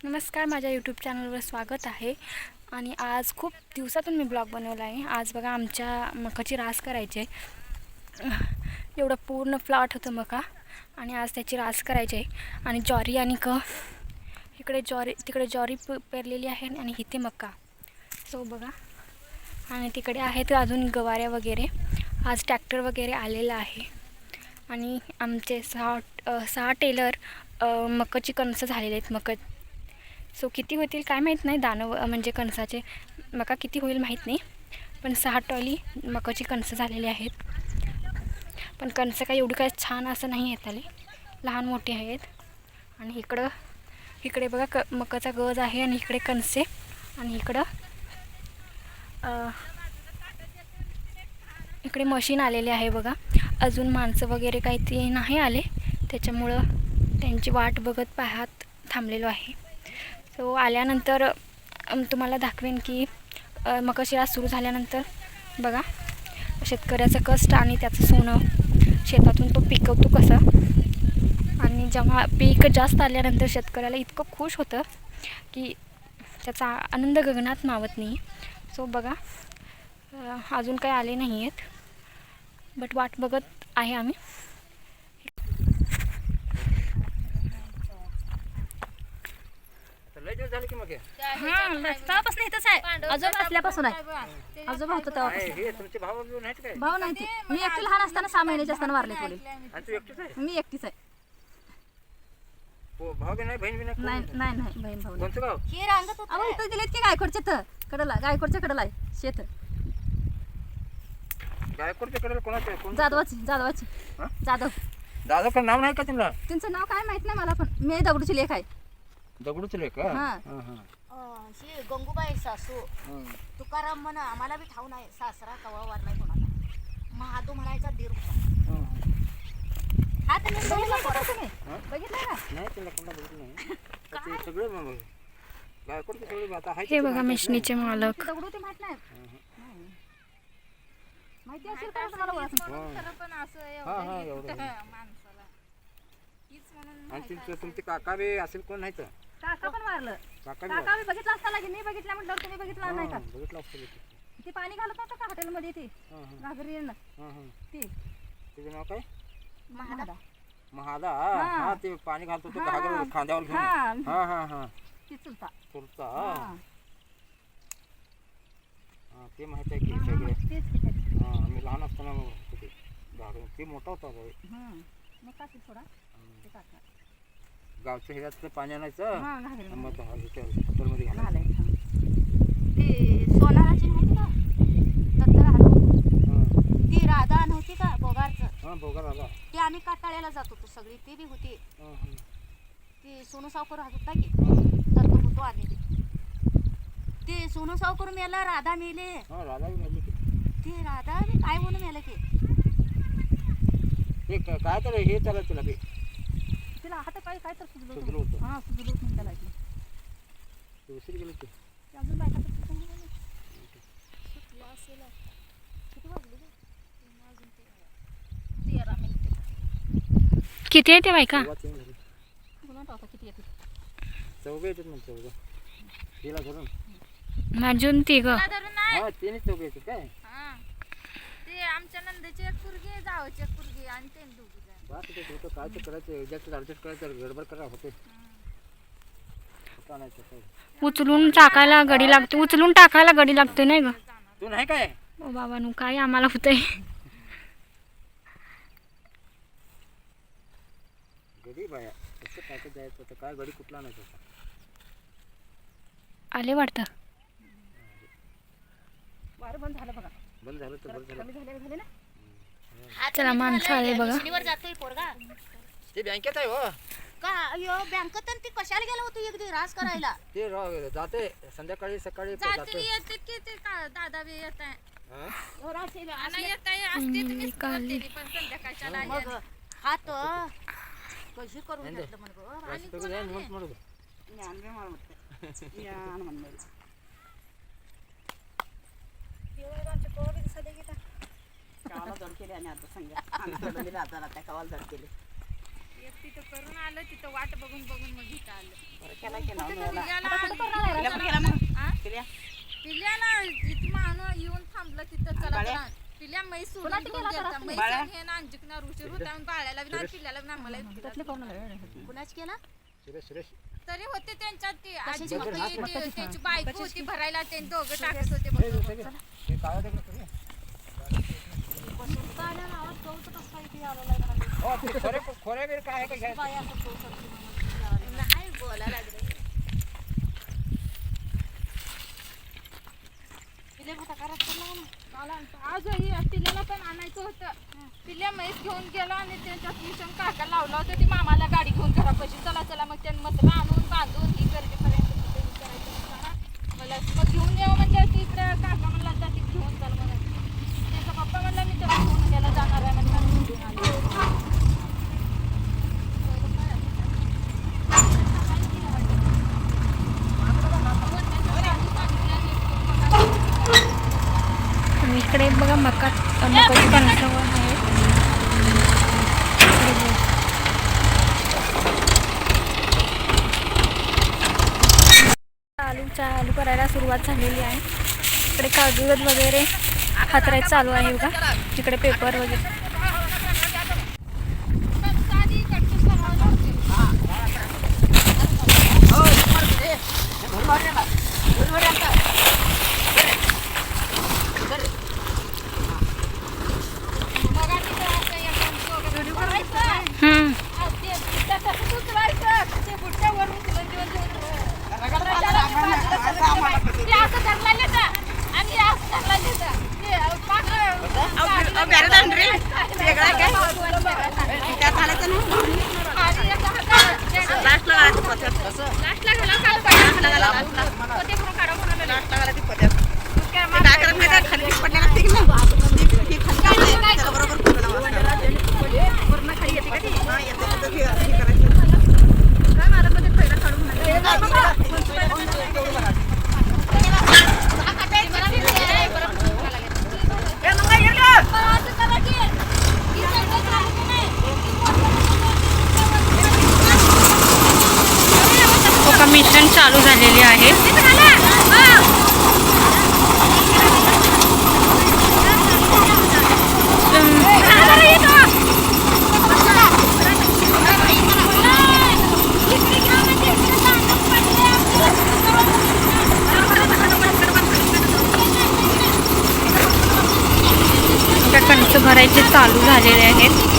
नमस्कार, माझ्या यूट्यूब चॅनलवर स्वागत आहे. आणि आज खूप दिवसातून मी ब्लॉग बनवला आहे. आज बघा आमच्या मकाची रास करायची आहे. एवढं पूर्ण फ्लॉट होतं मका आणि आज त्याची रास करायची आहे. आणि ज्वारी आणि इकडे तिकडे ज्वारी पेरलेली आहे आणि इथे मका. सो बघा, आणि तिकडे आहेत अजून गवाऱ्या वगैरे. आज ट्रॅक्टर वगैरे आलेला आहे आणि आमचे सहा टेलर मकाची कणसं झालेले आहेत. सो किती होतील काय माहीत नाही, दाणं म्हणजे कणसाचे मका किती होईल माहीत नाही, पण 6 ट्रॉली मकाची कणसं झालेली आहेत. पण कणसं काही एवढी काय छान असं नाही येत आले, लहान मोठे आहेत. आणि इकडे बघा मकाचा गज आहे आणि इकडे कणसे. आणि इकडे मशीन आलेले आहे बघा. अजून माणसं वगैरे काही ते नाही आले, त्याच्यामुळं त्यांची वाट बघत पाहत थांबलेलो आहे. सो आल्यानंतर तुम्हाला दाखवेन की मकाची रास सुरू झाल्यानंतर बघा शेतकऱ्याचं कष्ट आणि त्याचं सोनं शेतातून तो पिकवतो कसा. आणि जेव्हा पीक जास्त आल्यानंतर शेतकऱ्याला इतकं खुश होतं की त्याचा आनंद गगनात मावत नाही. सो बघा अजून काही आले नाही आहेत, बट वाट बघत आहे आम्ही. तेव्हापासून इथंच आहे, आजोबा असल्यापासून आहे. आजोबा होतं तेव्हापासून. भाऊ नाही, मी एकटी लहान असताना 6 महिन्याची असताना वारले थोडे. मी एकटीच आहे. नाही बहीण भाऊ अहो इथं दिलेत की गायकोडच्या गायकोडच्या कडला आहे शेत. जाधव दादाचं नाव नाही का त्यांना? त्यांचं नाव काय माहित नाही मला, पण मी दगडूची लेख आहे. दगडूच लेख का? ही गंगूबाई सासू तुकाराम म्हणा, आम्हाला बी ठाऊ नाही सासरा कवा वारलाय कोणाला. महादू म्हणायचा दीर होता. हा तर मी बघितलं का? नाही त्यांना कोणता बघितलं नाही. ते सगळं गायकवाडचे सगळे आता आहे. हे बघा मिशनीचे मालक. दगडू ते माहित नाही. माहिती असेल का तुम्हाला? पण असं एवढं माणसाला हीच म्हणून आणि तुमचे काका बी असेल कोण नाही तर? काका पण मारलं. काका काका मी बघितलं असताना की मी बघितलं म्हटलं तुम्ही बघितलं नाही का? बघितलं असेल. ते पाणी घालत नव्हतं का हॉटेलमध्ये ते घागरी ते त्याचं नाव काय? महादा. महादा. हा ते पाणी घालतो तो घागर खांद्यावर घेऊन. हा ती चुलता. ते माहित आहे की सगळे. तेच मी लहान असताना ते मोठा होता. मग का थोडा ते काका गावच्या ह्याच्यात पाणी आणायचं घागरी मग हॉटेलमध्ये घालायचं. घालायचं. ते सोनाराची माहिती का? ती राधा नव्हती का बोगारचं? बोगार राधा. ते आम्ही काटाळ्याला जात होतो सगळी, ते बी होती. ती सोनू सावकर राहत होता की तर तो होतो आम्ही. ते सोनू सावकर मेला, राधा मेले. राधा बी मेली. ते राधा बी काय म्हणून मेलं की ते काय तर हे त्याला तिला बी तिला हात काय तर सुजलं सुजलो होतं. सुजलो म्हणून त्याला ते उशीर गेलं ते. अजून बायका किती आहे ते बायका? किती येते? चौघे येतात मग चौघं तिला धरून. माझून ती ग हा तिने चौघे येतात काय? ते आमच्या नंदेची एक पुरगी, जावची एक पुरगी आणि ते दोघी जण. बा तिथे होतं काय तर करायचं, जास्त ॲडजस्ट करायचं, गडबड करा होते. उचलून टाकायला गडी लागते, उचलून टाकायला गडी लागते नाही ग. तू नाही काय? ओ बाबा नु काय आम्हाला होतंय. गडी बाया कसं काय जायचं होतं, काय गडी कुठला नाही होता. आले वाटतं. वारं बंद झालं बघा. बंद झालं तर बंद झालं. कमी झाले ना. चला माणसं आले बघा. शनिवार जातोय पोरगा ते बँकेत आहे हो का? अयो बँकेत ती कशाला गेला होतो एक दिवस रास करायला? ते जाते संध्याकाळी सकाळी जाते येते की ते दादा बी येत आहे. मग हात कशी करून घेतलं मग तिथं करून आलं, तिथं वाट बघून मग इथं आलं. पिल्याला इथं माणूस येऊन थांबलं तिथं चला चला. पिल्या म्हैस सोडून घेऊन गेलता. म्हैस आणि हे ना अंजिकणार उशीर होता आणि बाळाला बी नाही पिल्याला बी नाही आम्हाला बी नाही. कुणाच केला तरी होते त्यांच्यात ती आजी होती त्यांची बायको होती भरायला ते दोघं टाकत होते बघ. खोऱ्या बिर काय आहे का घ्यायचं? नाही बोला लागले आजही पिल्याला पण आणायचं होतं. पिल्या म्हैस घेऊन गेला आणि त्यांच्या ट्युशन काका लावला होता ती मामाला गाडी घेऊन घरापाशी चला चला मग त्यांनी मस्त आणून बांधून ही गरजेपर्यंत मला मग घेऊन यावं म्हणजे तिकडे काका म्हणला जाती घेऊन चल म्हणून त्याचा पप्पा म्हणला मी त्याला घेऊन घ्यायला जाणार आहे म्हणजे घेऊन आले. आणि इकडे बघा मकाची कणसं आहे. इकडे बघा. चालू करायला सुरुवात झालेली आहे. इकडे कागद वगैरे हातरायचं चालू आहे बघा. इकडे पेपर वगैरे मिश्रण चालू झालेले आहे. कणसं भरायचे चालू झालेले आहेत.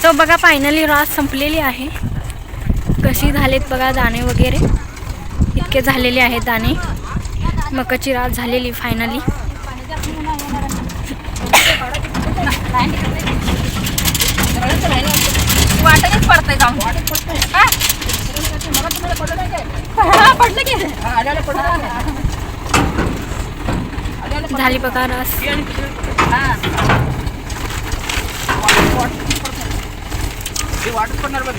तो बघा फायनली रास संपलेली आहे. कशी झालेत बघा दाणे वगैरे इतके झालेले आहेत दाणे. मकाची रास झालेली फायनली. वाटतच पडतंय जाऊन झाली बघा रास. वाटत पडणार बघ.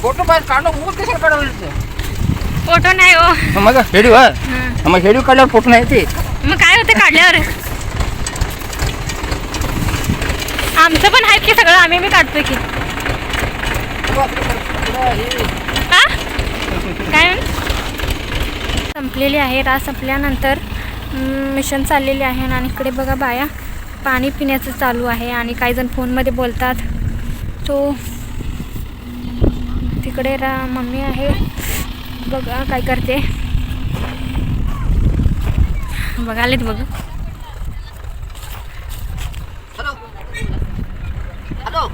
फोटो पाहिजे काढलं ऊस कशाला काढवलं. फोटो नाही हो. मग हेडी मग हेडी काढल्यावर फोटो नाही ते. मग काय होतं काढल्यावर. आमचं पण आहेत की सगळं आम्ही बी काढतोय की. काय संपलेली आहे. रास संपल्यानंतर मिशन चाललेले आहे आणि इकडे बघा बाया पाणी पिण्याचं चालू आहे आणि काही जण फोनमध्ये बोलतात. तो तिकडे मम्मी आहे बघा काय करते. बघा आलेत बघा. हॅलो हॅलो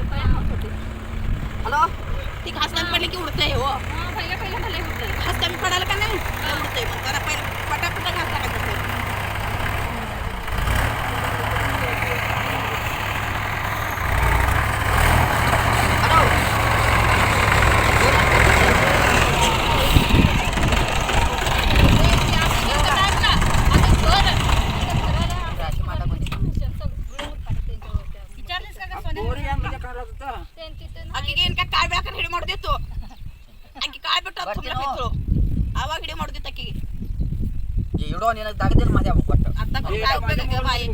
हॅलो ती घास कमी पडली की उडते हो. घास कमी पडायला का नाही उडते मग जरा पहिले पटापटा घास टाकायचा. ಅಕ್ಕಿಗೆ ಏನ್ ಕಾಯಿ ಬೆಳಕನ್ನ ಹಿಡಿ ಮಾಡ್ದಿತ್ತು ಅಕ್ಕಿ ಕಾಯಿ ಬಿಟ್ಟು ಅವಾಗ ಹಿಡಿ ಮಾಡ್ದಿತ್ತು ಅಕ್ಕಿಗೆ एवढं नेलं दागदेल माझ्या मुखात. आता काय उपयोग आहे बाई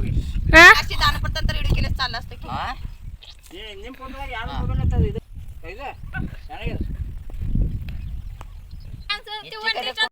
हा? अशी दानपत्र तर हिडी केले चाललं असतं की ನಿಮ್ಮ ಫೋನ್ದಾಗ ಯಾರು ಮೊಬೈಲ್ ಇರ್ತದೆ ಇದು ಇದು ಚೆನ್ನಾಗಿದೆ. ते वंड्याच्या